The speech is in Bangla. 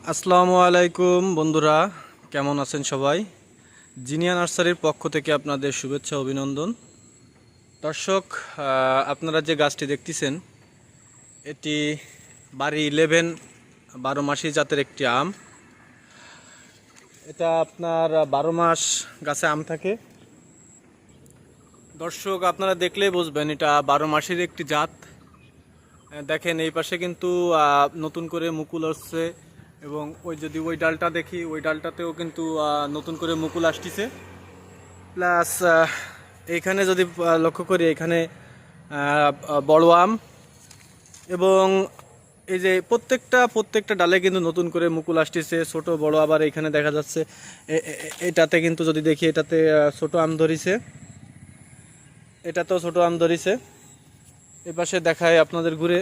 আসসালামু আলাইকুম বন্ধুরা, কেমন আছেন সবাই? জিনিয়া নার্সারির পক্ষ থেকে আপনাদের শুভেচ্ছা অভিনন্দন। দর্শক, আপনারা যে গাছটি দেখতেছেন এটি বাড়ি 11 12 মাসি জাতের একটি আম। এটা আপনার 12 মাস গাছে আম থাকে। দর্শক, আপনারা দেখলেই বুঝবেন এটা 12 মাসের একটি জাত। দেখেন এই পাশে কিন্তু নতুন করে মুকুল আসছে, এবং ওই ডালটা দেখি, ওই ডালটাতেও কিন্তু নতুন করে মুকুল আসতেছে। প্লাস এইখানে যদি লক্ষ্য করি, এখানে বড় আম, এবং এই যে প্রত্যেকটা ডালে কিন্তু নতুন করে মুকুল আসতেছে, ছোট বড়। আবার এখানে দেখা যাচ্ছে এটাতে কিন্তু যদি দেখি, এটাতে ছোট আম ধরিছে, এটাতেও ছোট আম ধরিছে। এপাশে দেখায় আপনাদের ঘুরে।